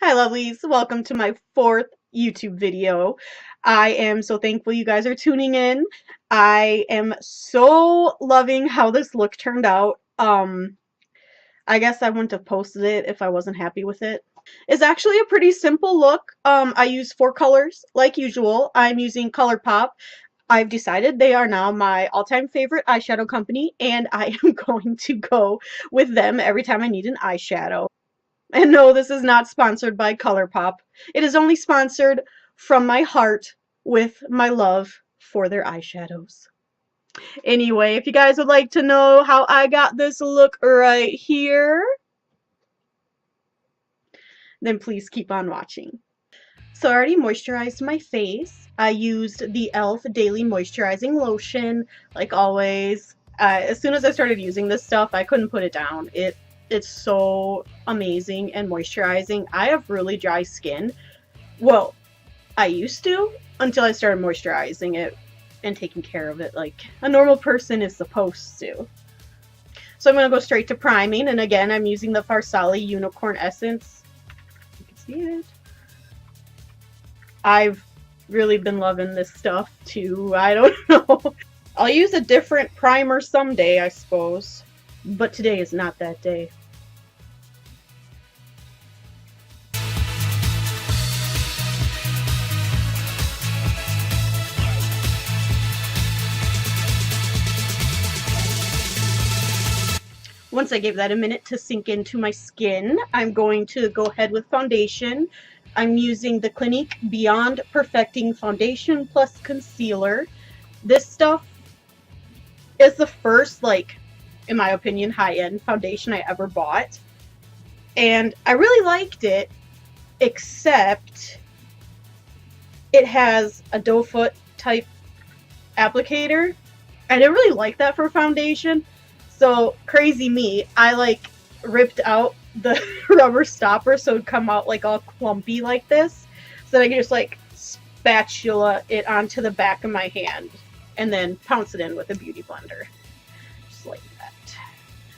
Hi lovelies, welcome to my fourth YouTube video. I am so thankful you guys are tuning in. I am so loving how this look turned out. I guess I wouldn't have posted it if I wasn't happy with it. It's actually a pretty simple look. I use 4 colors like usual. I'm using ColourPop. I've decided they are now my all-time favorite eyeshadow company, and I am going to go with them every time I need an eyeshadow. And no, this is not sponsored by ColourPop. It is only sponsored from my heart with my love for their eyeshadows. Anyway, if you guys would like to know how I got this look right here, then please keep on watching. So I already moisturized my face. I used the e.l.f. Daily Moisturizing Lotion, like always. As soon as I started using this stuff, I couldn't put it down. It's so amazing and moisturizing. I have really dry skin. Well, I used to until I started moisturizing it and taking care of it like a normal person is supposed to. So I'm going to go straight to priming, and again I'm using the Farsali Unicorn Essence. You can see it. I've really been loving this stuff too. I don't know. I'll use a different primer someday, I suppose. But today is not that day. Once I gave that a minute to sink into my skin, I'm going to go ahead with foundation. I'm using the Clinique Beyond Perfecting Foundation plus Concealer. This stuff is the first, like, in my opinion, high-end foundation I ever bought. And I really liked it, except it has a doe foot type applicator. I didn't really like that for foundation. So, crazy me, I ripped out the rubber stopper so it'd come out like all clumpy like this. So that I could just spatula it onto the back of my hand and then pounce it in with a beauty blender. Just like that.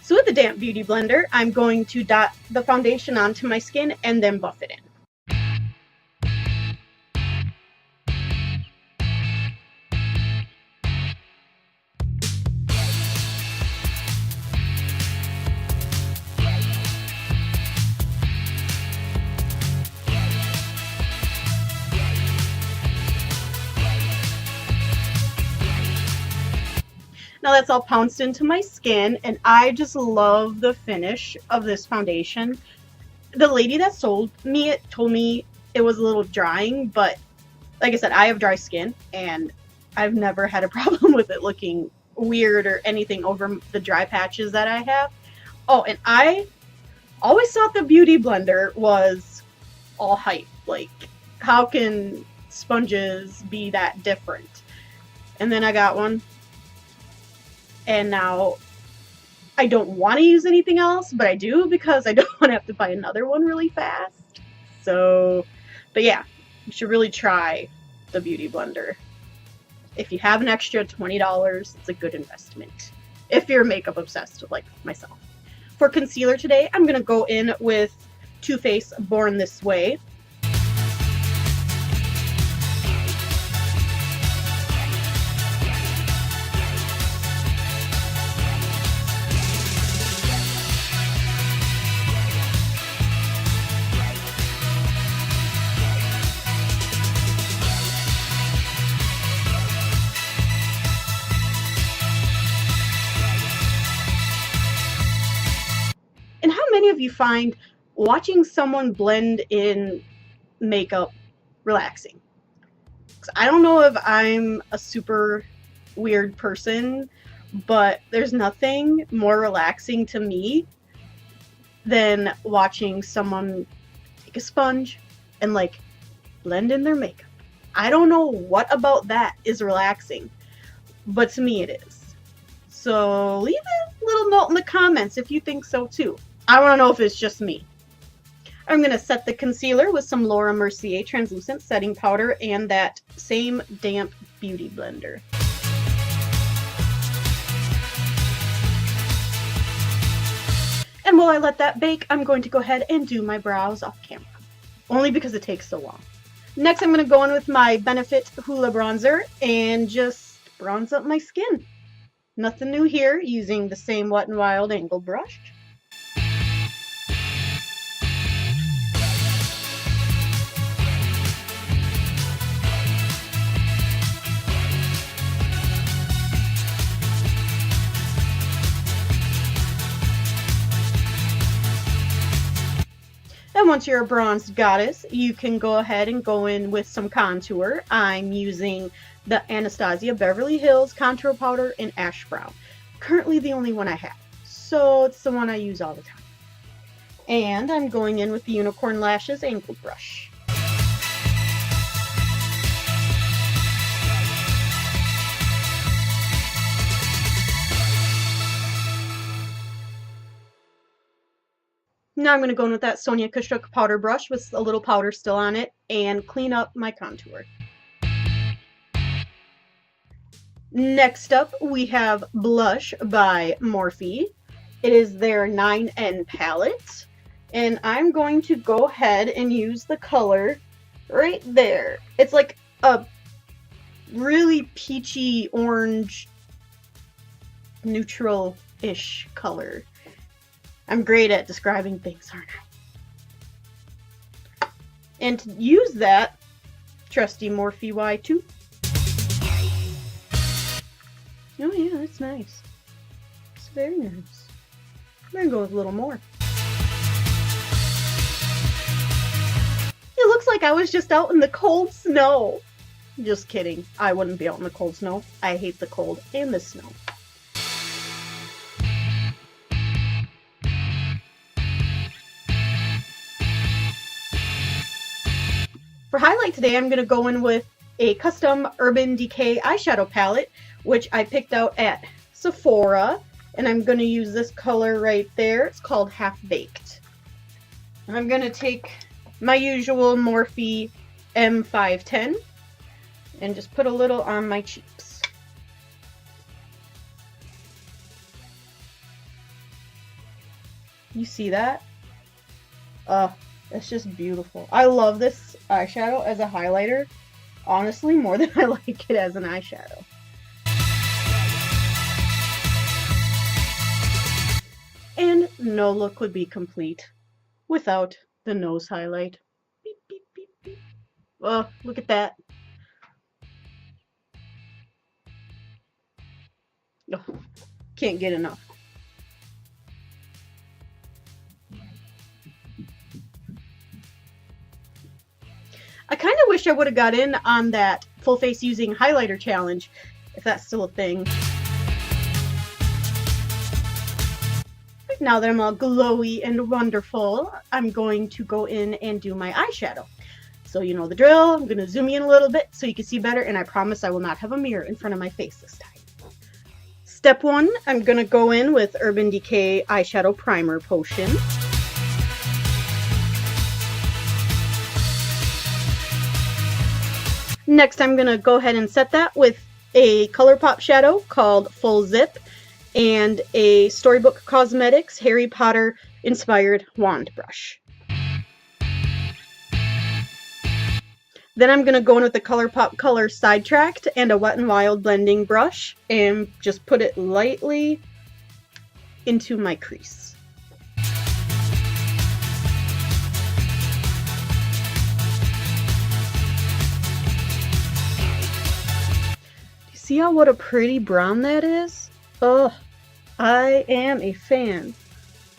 So with the damp beauty blender, I'm going to dot the foundation onto my skin and then buff it in. Now that's all pounced into my skin, and I just love the finish of this foundation. The lady that sold me it told me it was a little drying, but like I said, I have dry skin, and I've never had a problem with it looking weird or anything over the dry patches that I have. Oh, and I always thought the Beauty Blender was all hype. Like, how can sponges be that different? And then I got one. And now I don't want to use anything else, but I do because I don't want to have to buy another one really fast. So, but yeah, you should really try the Beauty Blender. If you have an extra $20, it's a good investment. If you're makeup obsessed like myself. For concealer today, I'm going to go in with Too Faced Born This Way. And how many of you find watching someone blend in makeup relaxing? 'Cause I don't know if I'm a super weird person, but there's nothing more relaxing to me than watching someone take a sponge and blend in their makeup. I don't know what about that is relaxing, but to me it is. So leave a little note in the comments if you think so too. I want to know if it's just me. I'm going to set the concealer with some Laura Mercier translucent setting powder and that same damp beauty blender. And while I let that bake, I'm going to go ahead and do my brows off camera. only because it takes so long. Next, I'm going to go in with my Benefit Hoola Bronzer and just bronze up my skin. Nothing new here, using the same Wet n Wild angled brush. And once you're a bronzed goddess, you can go ahead and go in with some contour. I'm using the Anastasia Beverly Hills Contour Powder in Ash Brown. Currently the only one I have, so it's the one I use all the time. And I'm going in with the Unicorn Lashes angled brush. Now I'm going to go in with that Sonia Kashuk powder brush with a little powder still on it and clean up my contour. Next up, we have Blush by Morphe. It is their 9N palette. And I'm going to go ahead and use the color right there. It's like a really peachy orange neutral-ish color. I'm great at describing things, aren't I? And to use that, trusty Morphe Y2. Oh yeah, that's nice. It's very nice. I'm gonna go with a little more. It looks like I was just out in the cold snow. Just kidding. I wouldn't be out in the cold snow. I hate the cold and the snow. For highlight today, I'm going to go in with a custom Urban Decay eyeshadow palette, which I picked out at Sephora, and I'm going to use this color right there. It's called Half Baked. And I'm going to take my usual Morphe M510 and just put a little on my cheeks. You see that? It's just beautiful. I love this eyeshadow as a highlighter, honestly, more than I like it as an eyeshadow. And no look would be complete without the nose highlight. Beep, beep, beep, beep. Oh, look at that. Oh, can't get enough. I kind of wish I would have got in on that full face using highlighter challenge, if that's still a thing. Now that I'm all glowy and wonderful, I'm going to go in and do my eyeshadow. So you know the drill. I'm going to zoom in a little bit so you can see better, and I promise I will not have a mirror in front of my face this time. Step 1, I'm going to go in with Urban Decay Eyeshadow Primer Potion. Next, I'm going to go ahead and set that with a ColourPop shadow called Full Zip and a Storybook Cosmetics Harry Potter inspired wand brush. Then I'm going to go in with the ColourPop Color Sidetracked and a Wet n Wild blending brush and just put it lightly into my crease. See what a pretty brown that is? Oh, I am a fan.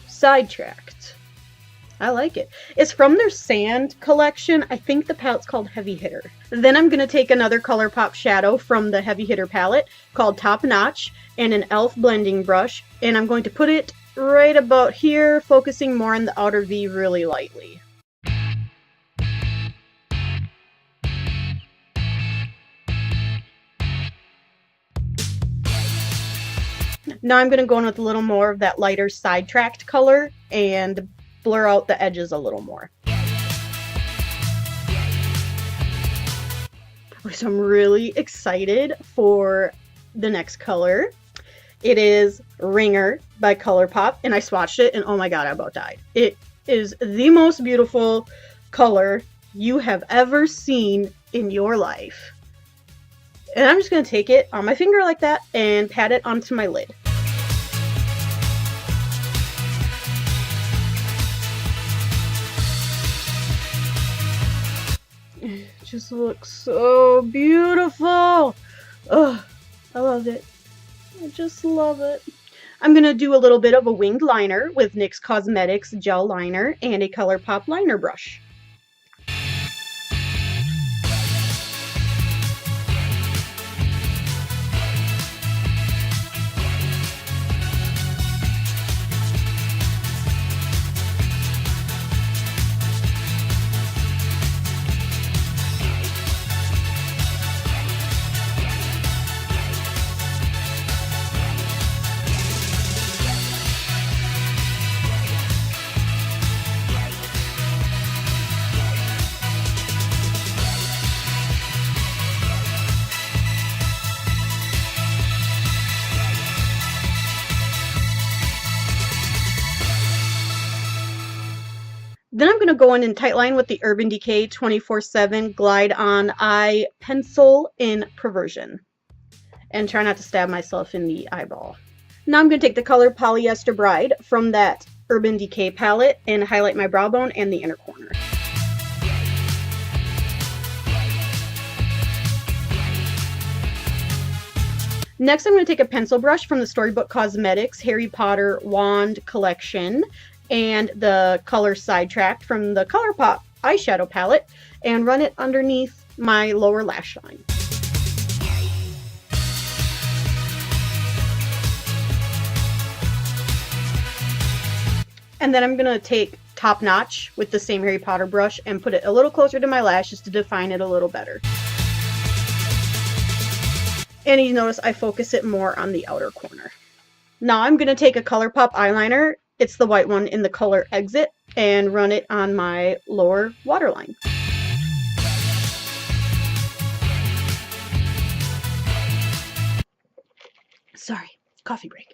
Sidetracked. I like it. It's from their Sand collection. I think the palette's called Heavy Hitter. Then I'm going to take another ColourPop shadow from the Heavy Hitter palette called Top Notch and an e.l.f. blending brush. And I'm going to put it right about here, focusing more on the outer V really lightly. Now I'm going to go in with a little more of that lighter sidetracked color and blur out the edges a little more. So I'm really excited for the next color. It is Ringer by ColourPop, and I swatched it and oh my god, I about died. It is the most beautiful color you have ever seen in your life. And I'm just going to take it on my finger like that and pat it onto my lid. It just looks so beautiful. Oh, I love it. I just love it. I'm going to do a little bit of a winged liner with NYX Cosmetics gel liner and a ColourPop liner brush. Then I'm going to go in and tightline with the Urban Decay 24/7 Glide On Eye Pencil in Perversion. And try not to stab myself in the eyeball. Now I'm going to take the color Polyester Bride from that Urban Decay palette and highlight my brow bone and the inner corner. Next, I'm going to take a pencil brush from the Storybook Cosmetics Harry Potter Wand Collection and the color Sidetracked from the ColourPop eyeshadow palette and run it underneath my lower lash line. And then I'm going to take Top Notch with the same Harry Potter brush and put it a little closer to my lashes to define it a little better. And you notice I focus it more on the outer corner. Now I'm going to take a ColourPop eyeliner, it's the white one in the color Exit, and run it on my lower waterline. Sorry, coffee break.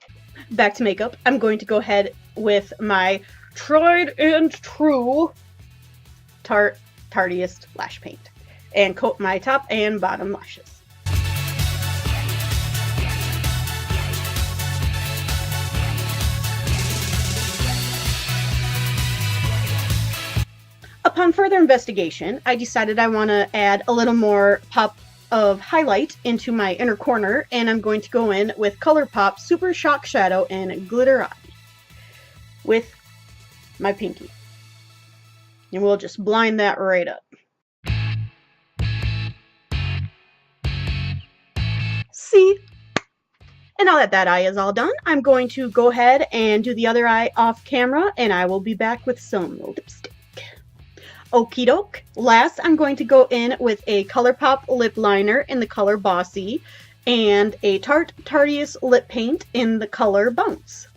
Back to makeup. I'm going to go ahead with my tried and true Tarteist Lash Paint and coat my top and bottom lashes. Upon further investigation, I decided I want to add a little more pop of highlight into my inner corner, and I'm going to go in with ColourPop Super Shock Shadow and Glitter Eye with my pinky. And we'll just blind that right up. See? And now that that eye is all done, I'm going to go ahead and do the other eye off camera, and I will be back with some lipstick. Okie doke. Last, I'm going to go in with a ColourPop lip liner in the color Bossy and a Tarte Tarteist lip paint in the color Bounce.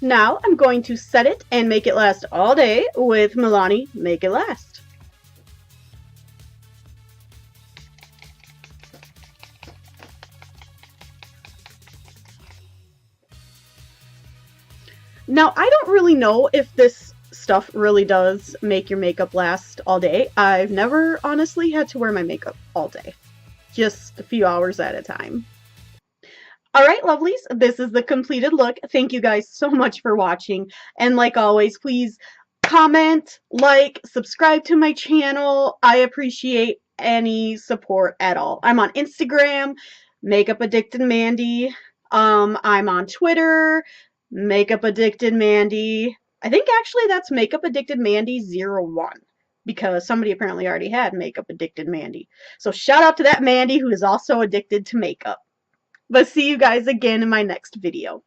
Now, I'm going to set it and make it last all day with Milani Make It Last. Now, I don't really know if this stuff really does make your makeup last all day. I've never honestly had to wear my makeup all day, just a few hours at a time. Alright lovelies, this is the completed look. Thank you guys so much for watching, and like always, please comment, like, subscribe to my channel. I appreciate any support at all. I'm on Instagram, Makeup Addicted Mandy. I'm on Twitter, Makeup Addicted Mandy. I think actually that's Makeup Addicted Mandy 01 because somebody apparently already had Makeup Addicted Mandy. So shout out to that Mandy who is also addicted to makeup. But see you guys again in my next video.